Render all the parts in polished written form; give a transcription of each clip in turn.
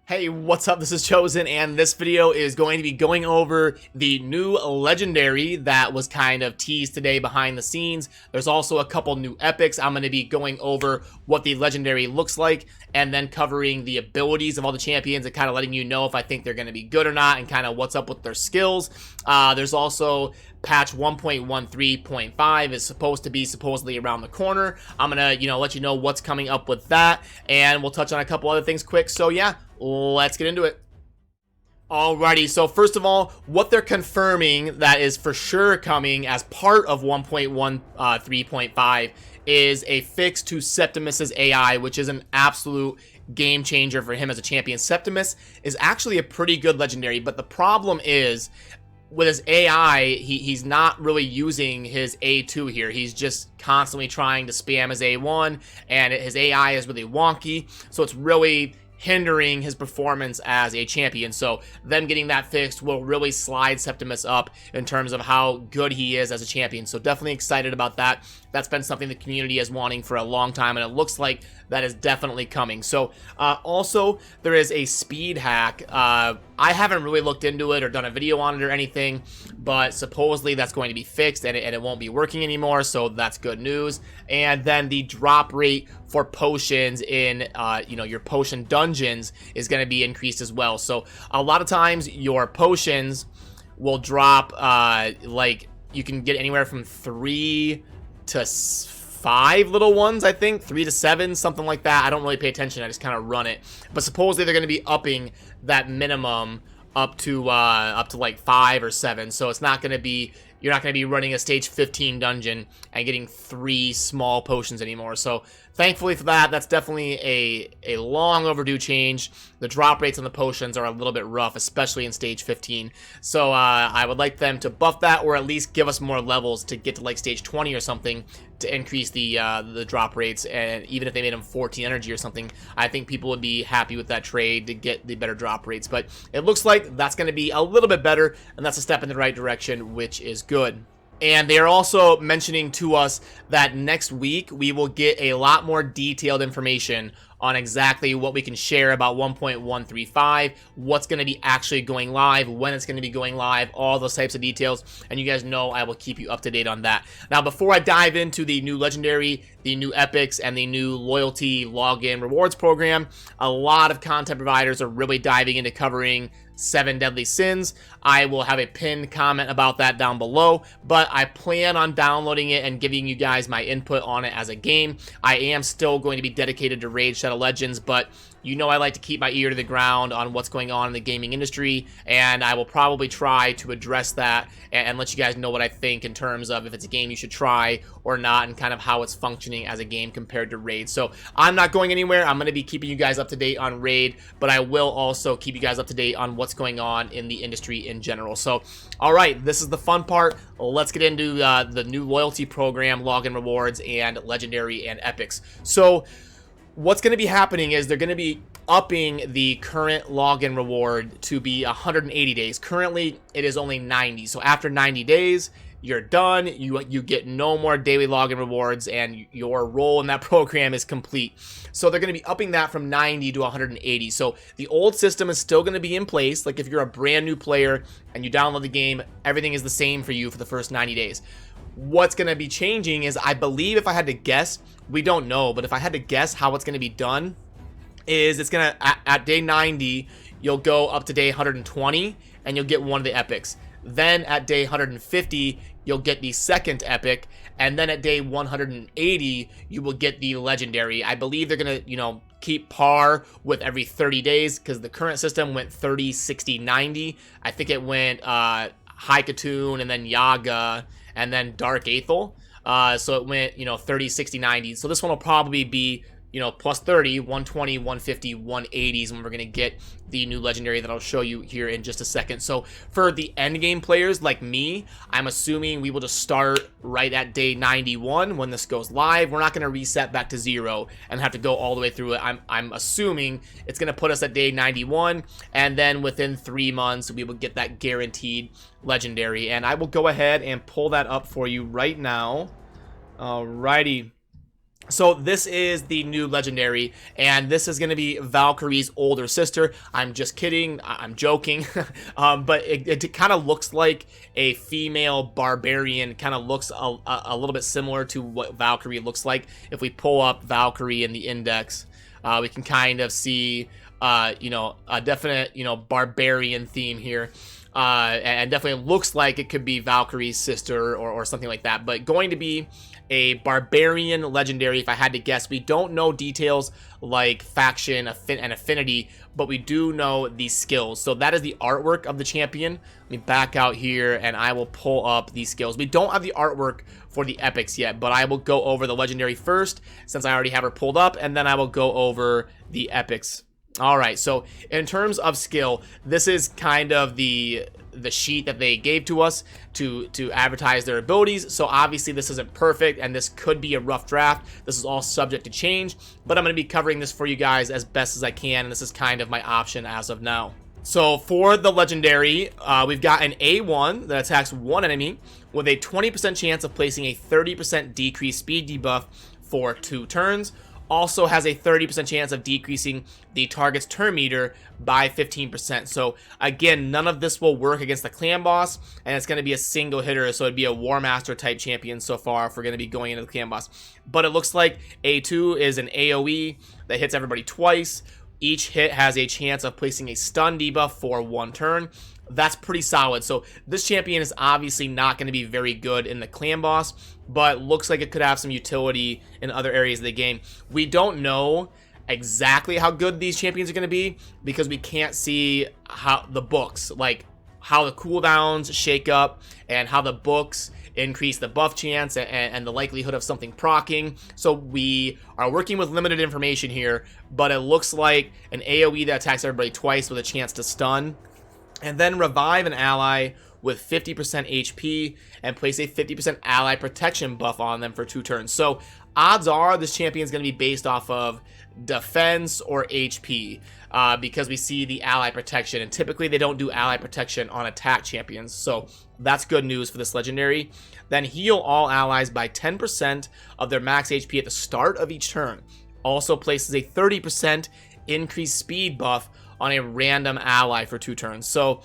Hey, what's up? This is Chosen, and this video is going to be going over the new legendary that was kind of teased today behind the scenes. There's also a couple new epics. I'm going to be going over what the legendary looks like and then covering the abilities of all the champions and kind of letting you know if I think they're going to be good or not and kind of what's up with their skills. There's also patch 1.13.5 is supposed to be supposedly around the corner. I'm going to, let you know what's coming up with that, and we'll touch on a couple other things quick. So yeah, let's get into it. Alrighty, so first of all, what they're confirming that is for sure coming as part of 1.13.5 is a fix to Septimus's AI, which is an absolute game changer for him as a champion. Septimus is actually a pretty good legendary, but the problem is with his AI, he's not really using his A2 here. He's just constantly trying to spam his A1, and his AI is really wonky, so it's really hindering his performance as a champion. So them getting that fixed will really slide Septimus up in terms of how good he is as a champion. So definitely excited about that. That's been something the community is wanting for a long time, and it looks like that is definitely coming. So also there is a speed hack. I haven't really looked into it or done a video on it or anything, but supposedly that's going to be fixed and it won't be working anymore, so that's good news. And then the drop rate for potions in your potion dungeons is going to be increased as well. So a lot of times your potions will drop like you can get anywhere from 3 to 5 little ones, I think 3 to 7, something like that. I don't really pay attention, I just kind of run it, but supposedly they're going to be upping that minimum up to like 5 or 7. So it's not going to be, you're not going to be running a stage 15 dungeon and getting 3 small potions anymore. So thankfully for that, that's definitely a long overdue change. The drop rates on the potions are a little bit rough, especially in stage 15. So I would like them to buff that, or at least give us more levels to get to like stage 20 or something to increase the drop rates. And even if they made them 14 energy or something, I think people would be happy with that trade to get the better drop rates. But it looks like that's going to be a little bit better, and that's a step in the right direction, which is good. And they are also mentioning to us that next week we will get a lot more detailed information on exactly what we can share about 1.135, what's going to be actually going live, when it's going to be going live, all those types of details. And you guys know I will keep you up to date on that. Now, before I dive into the new legendary, the new epics, and the new loyalty login rewards program, a lot of content providers are really diving into covering 7 deadly sins. I will have a pinned comment about that down below, but I plan on downloading it and giving you guys my input on it as a game. I am still going to be dedicated to Raid Shadow Legends, but you know I like to keep my ear to the ground on what's going on in the gaming industry, and I will probably try to address that and let you guys know what I think in terms of if it's a game you should try or not, and kind of how it's functioning as a game compared to Raid. So I'm not going anywhere. I'm going to be keeping you guys up to date on Raid, but I will also keep you guys up to date on what's going on in the industry in general. So alright, this is the fun part. Let's get into the new loyalty program, login rewards, and legendary and epics. So what's going to be happening is they're going to be upping the current login reward to be 180 days. Currently, it is only 90. So after 90 days, you're done. You get no more daily login rewards, and your role in that program is complete. So they're going to be upping that from 90 to 180. So the old system is still going to be in place. Like if you're a brand new player and you download the game, everything is the same for you for the first 90 days. What's going to be changing is, I believe, if I had to guess, we don't know, but if I had to guess how it's going to be done, is it's going to, at day 90, you'll go up to day 120, and you'll get one of the epics. Then at day 150, you'll get the second epic, and then at day 180, you will get the legendary. I believe they're going to, keep par with every 30 days, because the current system went 30, 60, 90. I think it went Haikatoon, and then Yaga, and then Dark Aethel. So it went, 30, 60, 90. So this one will probably be, plus 30, 120, 150, 180s when we're going to get the new legendary that I'll show you here in just a second. So for the end game players like me, I'm assuming we will just start right at day 91 when this goes live. We're not going to reset back to 0 and have to go all the way through it. I'm assuming it's going to put us at day 91, and then within 3 months we will get that guaranteed legendary. And I will go ahead and pull that up for you right now. Alrighty. So this is the new legendary, and this is going to be Valkyrie's older sister. I'm just kidding. I'm joking. But it kind of looks like a female barbarian. Kind of looks a little bit similar to what Valkyrie looks like. If we pull up Valkyrie in the index, we can kind of see, you know, a definite, you know, barbarian theme here. And definitely looks like it could be Valkyrie's sister or something like that. But going to be a barbarian legendary, if I had to guess. We don't know details like faction and affinity, but we do know the skills. So that is the artwork of the champion. Let me back out here and I will pull up these skills. We don't have the artwork for the epics yet, but I will go over the legendary first since I already have her pulled up, and then I will go over the epics. All right, so in terms of skill, this is kind of the sheet that they gave to us to advertise their abilities. So obviously this isn't perfect and this could be a rough draft. This is all subject to change, but I'm going to be covering this for you guys as best as I can, and this is kind of my option as of now. So for the legendary, we've got an A1 that attacks one enemy with a 20% chance of placing a 30% decreased speed debuff for 2 turns. Also has a 30% chance of decreasing the target's turn meter by 15%. So again, none of this will work against the clan boss, and it's going to be a single hitter, so it'd be a War Master type champion so far if we're going to be going into the clan boss. But it looks like A2 is an AoE that hits everybody twice. Each hit has a chance of placing a stun debuff for 1 turn. That's pretty solid. So this champion is obviously not going to be very good in the clan boss, but looks like it could have some utility in other areas of the game. We don't know exactly how good these champions are going to be because we can't see how the books, like how the cooldowns shake up and how the books increase the buff chance and the likelihood of something proccing. So we are working with limited information here, but it looks like an AoE that attacks everybody twice with a chance to stun, and then revive an ally with 50% HP and place a 50% ally protection buff on them for 2 turns. So odds are this champion is going to be based off of defense or HP because we see the ally protection, and typically they don't do ally protection on attack champions. So that's good news for this legendary. Then heal all allies by 10% of their max HP at the start of each turn. Also places a 30% increased speed buff on a random ally for 2 turns. So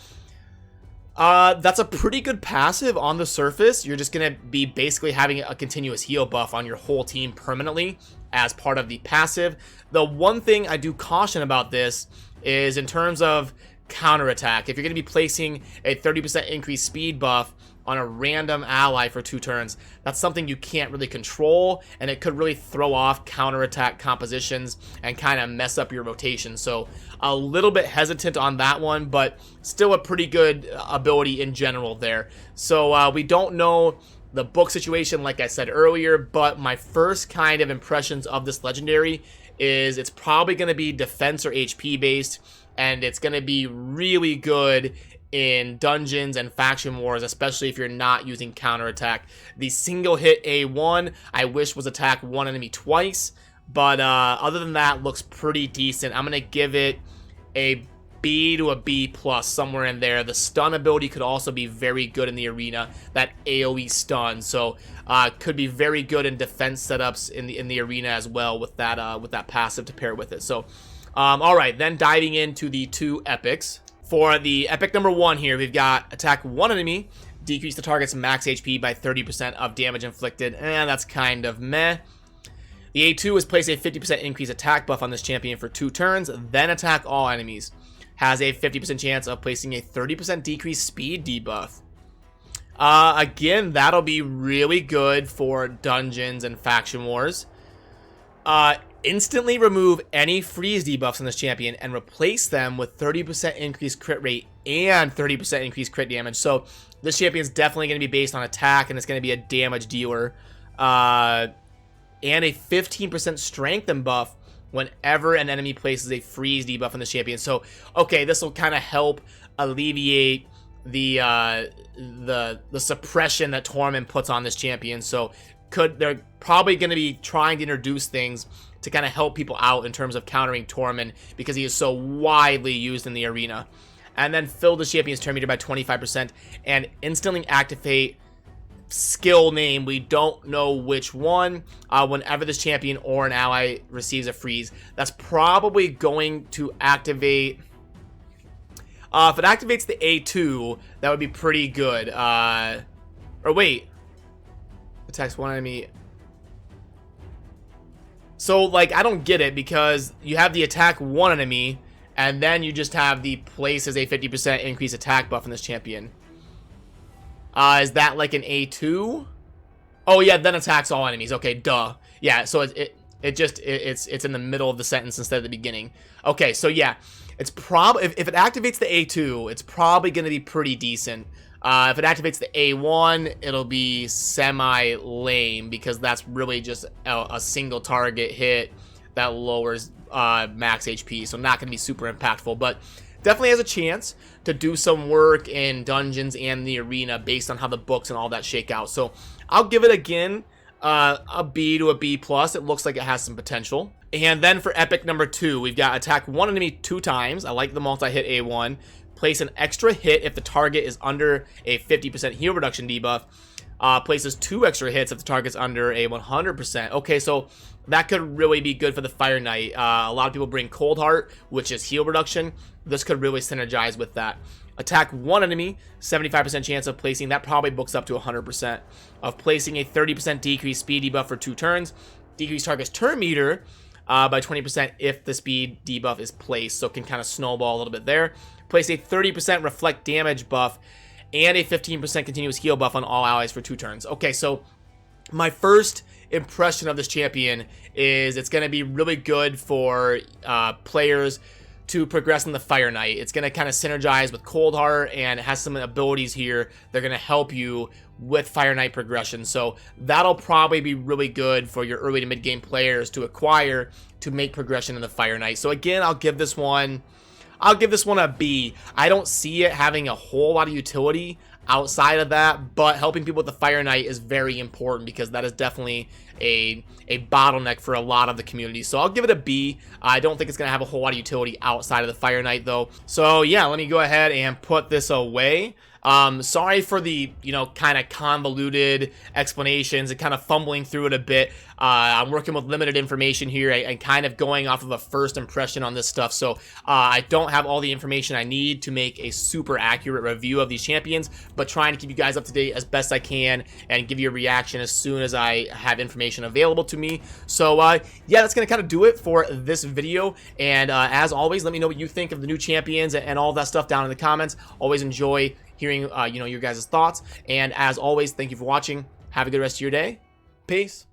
that's a pretty good passive on the surface. You're just going to be basically having a continuous heal buff on your whole team permanently as part of the passive. The one thing I do caution about this is in terms of counterattack. If you're going to be placing a 30% increased speed buff on a random ally for 2 turns, that's something you can't really control, and it could really throw off counterattack compositions and kind of mess up your rotation. So a little bit hesitant on that one, but still a pretty good ability in general there. So we don't know the book situation, like I said earlier, but my first kind of impressions of this legendary is it's probably going to be defense or HP based, and it's going to be really good in dungeons and faction wars, especially if you're not using counterattack. The single hit A1, I wish was attack 1 enemy twice, but other than that, looks pretty decent. I'm going to give it a B to a B plus, somewhere in there. The stun ability could also be very good in the arena, that AoE stun. So could be very good in defense setups in the arena as well with that passive to pair with it. So all right, then diving into the 2 epics. For the epic number 1 here, we've got attack 1 enemy, decrease the target's max HP by 30% of damage inflicted, and that's kind of meh. The A2 is place a 50% increase attack buff on this champion for 2 turns, then attack all enemies. Has a 50% chance of placing a 30% decreased speed debuff. Again, that'll be really good for dungeons and faction wars. Instantly remove any freeze debuffs on this champion and replace them with 30% increased crit rate and 30% increased crit damage. So this champion is definitely going to be based on attack, and it's going to be a damage dealer. And a 15% strengthen buff whenever an enemy places a freeze debuff on this champion. So, okay, this will kind of help alleviate the suppression that Torment puts on this champion. So they're probably going to be trying to introduce things to kind of help people out in terms of countering Torment because he is so widely used in the arena. And then fill the champion's turn meter by 25% and instantly activate skill name. We don't know which one. Whenever this champion or an ally receives a freeze, that's probably going to activate. If it activates the A2, that would be pretty good. Or wait. Attacks one enemy. So, like, I don't get it, because you have the attack one enemy, and then you just have the places a 50% increase attack buff in this champion. Is that like an A2? Oh yeah, then attacks all enemies. Okay, duh. Yeah, so it's in the middle of the sentence instead of the beginning. Okay, so yeah, it's probably if it activates the A2, it's probably going to be pretty decent. If it activates the A1, it'll be semi-lame, because that's really just a single target hit that lowers max HP, so not going to be super impactful, but definitely has a chance to do some work in dungeons and the arena based on how the books and all that shake out. So I'll give it, again, a B to a B+. It looks like it has some potential. And then for epic number 2, we've got attack one enemy 2 times. I like the multi-hit A1. Place an extra hit if the target is under a 50% heal reduction debuff. Places 2 extra hits if the target's under a 100%. Okay, so that could really be good for the Fire Knight. A lot of people bring Cold Heart, which is heal reduction. This could really synergize with that. Attack one enemy, 75% chance of placing. That probably books up to 100%. Of placing a 30% decrease speed debuff for 2 turns. Decrease target's turn meter by 20% if the speed debuff is placed. So it can kind of snowball a little bit there. Place a 30% reflect damage buff and a 15% continuous heal buff on all allies for 2 turns. Okay, so my first impression of this champion is it's going to be really good for players to progress in the Fire Knight. It's going to kind of synergize with Cold Heart, and it has some abilities here that are going to help you with Fire Knight progression. So that'll probably be really good for your early to mid game players to acquire to make progression in the Fire Knight. So again, I'll give this one a B. I don't see it having a whole lot of utility outside of that, but helping people with the Fire Knight is very important, because that is definitely a bottleneck for a lot of the community. So I'll give it a B. I don't think it's going to have a whole lot of utility outside of the Fire Knight, though. So yeah, let me go ahead and put this away. Sorry for the, kind of convoluted explanations and kind of fumbling through it a bit. I'm working with limited information here and kind of going off of a first impression on this stuff. So I don't have all the information I need to make a super accurate review of these champions, but trying to keep you guys up to date as best I can and give you a reaction as soon as I have information available to me. So yeah, that's going to kind of do it for this video. And as always, let me know what you think of the new champions and all that stuff down in the comments. Always enjoy hearing your guys' thoughts. And as always, thank you for watching. Have a good rest of your day. Peace.